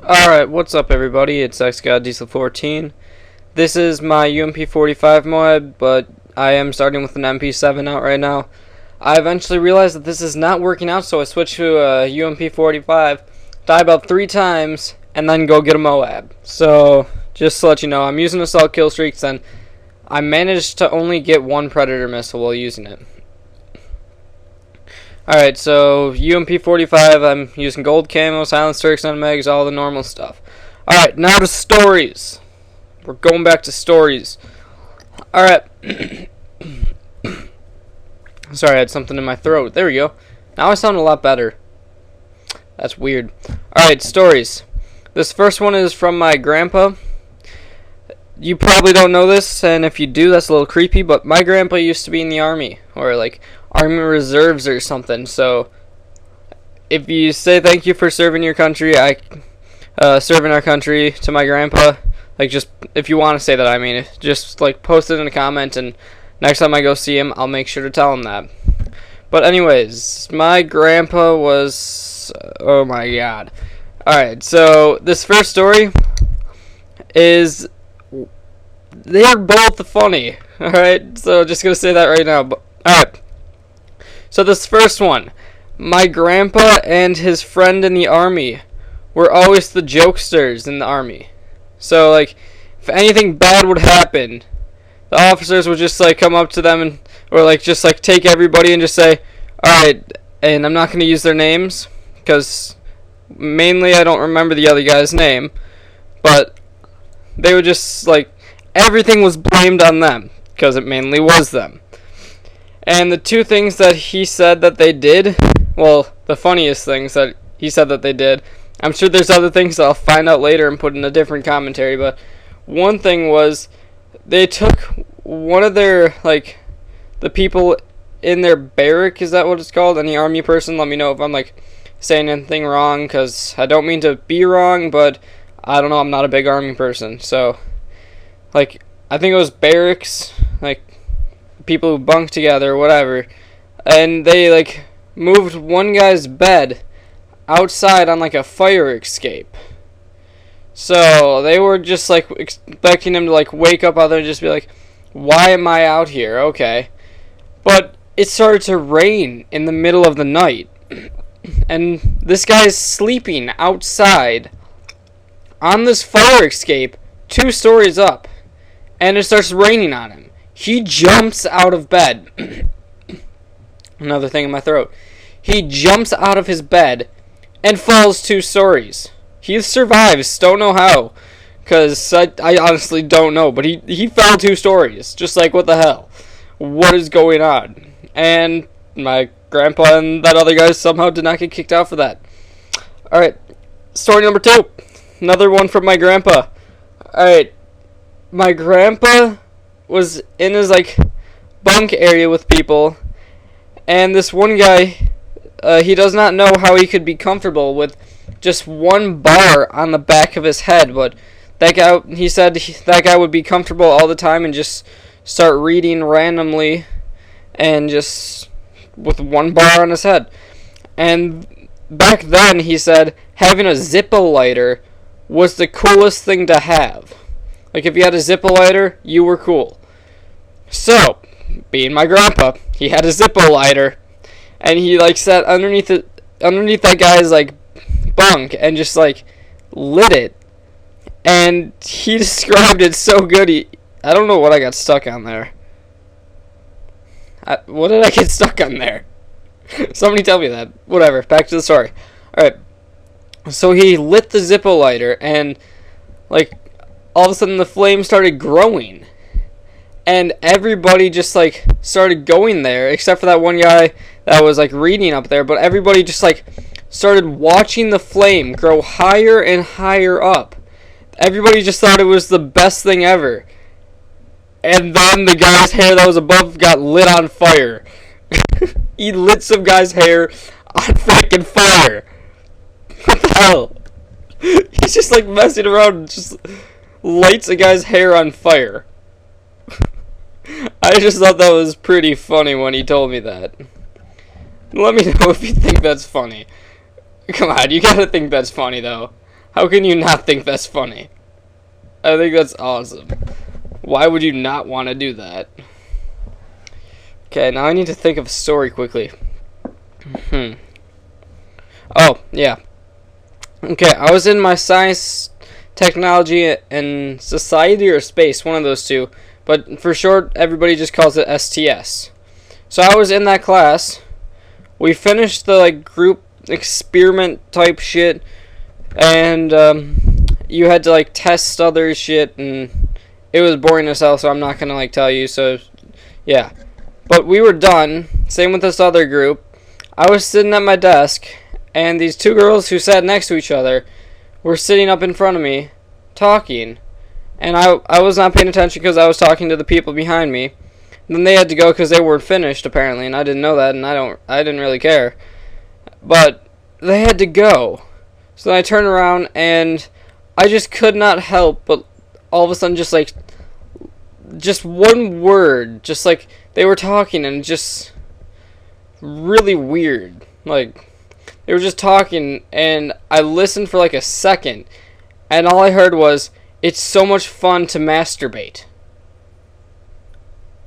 Alright, what's up everybody? It's XGodDiesel14. This is my UMP45 moab, but I am starting with an MP7 out right now. I eventually realized that this is not working out, so I switched to a UMP45, die about 3 times, and then go get a moab. So, just to let you know, I'm using assault kill streaks, and I managed to only get 1 predator missile while using it. Alright, so UMP45, I'm using gold camo, silence Turks, nutmegs, all the normal stuff. Alright, now to stories. We're going back to stories. Alright. Sorry, I had something in my throat. There we go. Now I sound a lot better. That's weird. Alright, stories. This first one is from my grandpa. You probably don't know this, and if you do, that's a little creepy, but my grandpa used to be in the army, or like Army Reserves or something. So if you say thank you for serving your country, serving our country to my grandpa, like just if you want to say that, I mean, just like post it in a comment, and next time I go see him, I'll make sure to tell him that. But anyways, my grandpa was, oh my god. Alright, so this first story is, they're both funny. Alright, so just gonna say that right now. But alright. So this first one, my grandpa and his friend in the army were always the jokesters in the army. So like, if anything bad would happen, the officers would just like come up to them and, or like just like take everybody and just say, alright, and I'm not gonna use their names because mainly I don't remember the other guy's name, but they would just like, everything was blamed on them because it mainly was them. And the 2 things that he said that they did, well, the funniest things that he said that they did, I'm sure there's other things that I'll find out later and put in a different commentary, but one thing was they took one of their, like, the people in their barrack, is that what it's called? Any army person, let me know if I'm like saying anything wrong, because I don't mean to be wrong, but I don't know, I'm not a big army person. So like, I think it was barracks, like people who bunk together or whatever, and they like moved one guy's bed outside on like a fire escape. So they were just like expecting him to like wake up out there and just be like, why am I out here? Okay. But it started to rain in the middle of the night, and this guy's sleeping outside on this fire escape 2 stories up, and it starts raining on him. He jumps out of bed. Another thing in my throat. He jumps out of his bed and falls 2 stories. He survives. Don't know how, because I honestly don't know. But he fell 2 stories. Just like, what the hell? What is going on? And my grandpa and that other guy somehow did not get kicked out for that. Alright. Story number 2. Another one from my grandpa. Alright. My grandpa was in his like bunk area with people, and this one guy, he does not know how he could be comfortable with just 1 bar on the back of his head, but that guy, he said that guy would be comfortable all the time and just start reading randomly and just with 1 bar on his head. And back then he said having a Zippo lighter was the coolest thing to have. Like, if you had a Zippo lighter, you were cool. So, being my grandpa, he had a Zippo lighter, and he like sat underneath that guy's like bunk and just like lit it. And he described it so good. I don't know what I got stuck on there. What did I get stuck on there? Somebody tell me that. Whatever. Back to the story. All right. So he lit the Zippo lighter, and like, all of a sudden the flame started growing, and everybody just like started going there except for that one guy that was like reading up there, but everybody just like started watching the flame grow higher and higher up. Everybody just thought it was the best thing ever, and then the guy's hair that was above got lit on fire. He lit some guy's hair on freaking fire. What the hell? He's just like messing around and just lights a guy's hair on fire. I just thought that was pretty funny when he told me that. Let me know if you think that's funny. Come on, you gotta think that's funny, though. How can you not think that's funny? I think that's awesome. Why would you not want to do that? Okay, now I need to think of a story quickly. Oh, yeah. Okay, I was in my science, technology, and society or space, one of those two. But for short, everybody just calls it STS. So I was in that class. We finished the group experiment type shit, and you had to test other shit, and it was boring as hell. So I'm not gonna tell you. So yeah, but we were done. Same with this other group. I was sitting at my desk, and these two girls who sat next to each other were sitting up in front of me, talking, and I was not paying attention because I was talking to the people behind me. And then they had to go because they weren't finished apparently, and I didn't know that, and I didn't really care. But they had to go. So then I turned around and I just could not help but all of a sudden just one word, just they were talking and just really weird. They were just talking and I listened for a second and all I heard was, "It's so much fun to masturbate."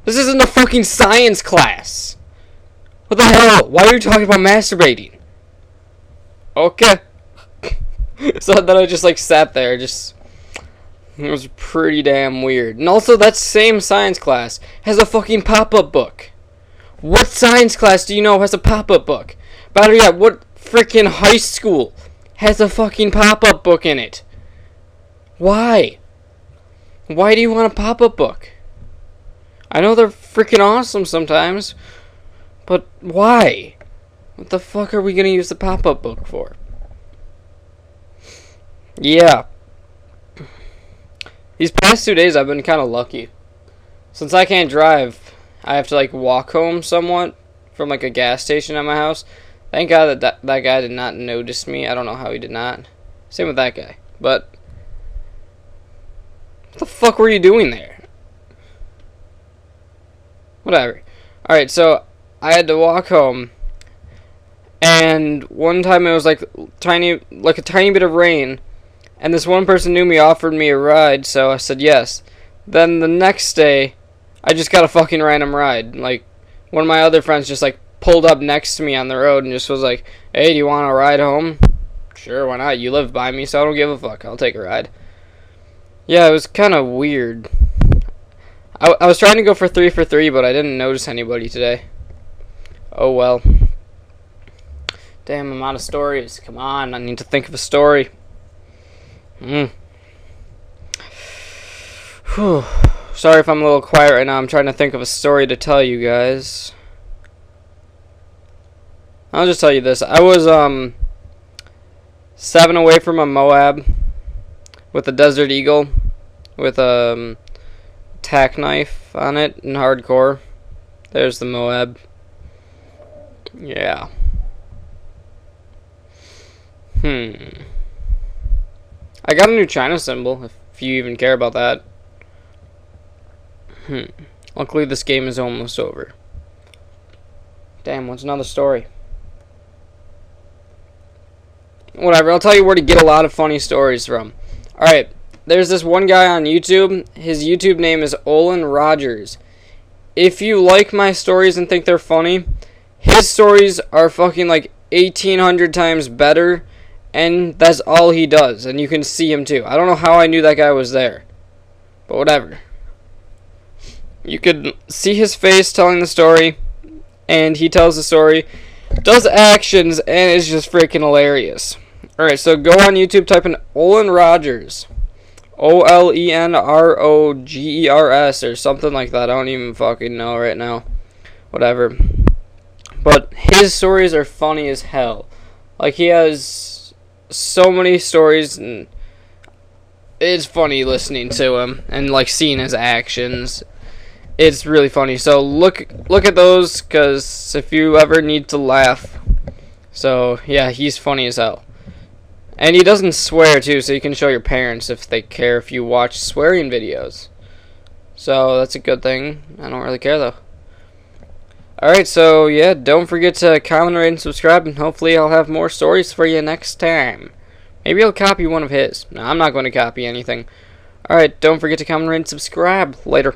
This isn't a fucking science class. What the hell? Why are you talking about masturbating? Okay. So then I just sat there, it was pretty damn weird. And also that same science class has a fucking pop-up book. What science class do you know has a pop-up book? Better yet, what freaking high school has a fucking pop-up book in it? Why? Why do you want a pop-up book? I know they're freaking awesome sometimes, but why? What the fuck are we gonna use the pop-up book for? Yeah. These past 2 days I've been kind of lucky. Since I can't drive, I have to walk home somewhat from a gas station at my house. Thank God that guy did not notice me. I don't know how he did not. Same with that guy. But what the fuck were you doing there? Whatever. Alright, so I had to walk home, and one time it was a tiny bit of rain, and this one person knew me, offered me a ride, so I said yes. Then the next day, I just got a fucking random ride. One of my other friends just pulled up next to me on the road and just was like, "Hey, do you want a ride home?" Sure, why not? You live by me, so I don't give a fuck. I'll take a ride. Yeah, it was kind of weird. I was trying to go for 3 for 3, but I didn't notice anybody today. Oh well. Damn, I'm out of stories. Come on, I need to think of a story. Whew. Sorry if I'm a little quiet right now. I'm trying to think of a story to tell you guys. I'll just tell you this. I was 7 away from a moab with a Desert Eagle with a tack knife on it in hardcore. There's the moab. Yeah. I got a new China symbol, if you even care about that. Luckily this game is almost over. Damn, what's another story? Whatever, I'll tell you where to get a lot of funny stories from. Alright, there's this one guy on YouTube. His YouTube name is Olin Rogers. If you like my stories and think they're funny, his stories are fucking 1,800 times better, and that's all he does, and you can see him too. I don't know how I knew that guy was there, but whatever. You could see his face telling the story, and he tells the story, does actions, and it's just freaking hilarious. Alright, so go on YouTube, type in Olin Rogers. OLENROGERS or something like that. I don't even fucking know right now. Whatever. But his stories are funny as hell. He has so many stories, and it's funny listening to him and seeing his actions. It's really funny. So look at those, because if you ever need to laugh. So yeah, he's funny as hell. And he doesn't swear too, so you can show your parents if they care if you watch swearing videos. So that's a good thing. I don't really care though. Alright, so yeah, don't forget to comment, rate, and subscribe, and hopefully I'll have more stories for you next time. Maybe I'll copy one of his. No, I'm not going to copy anything. Alright, don't forget to comment, rate, and subscribe. Later.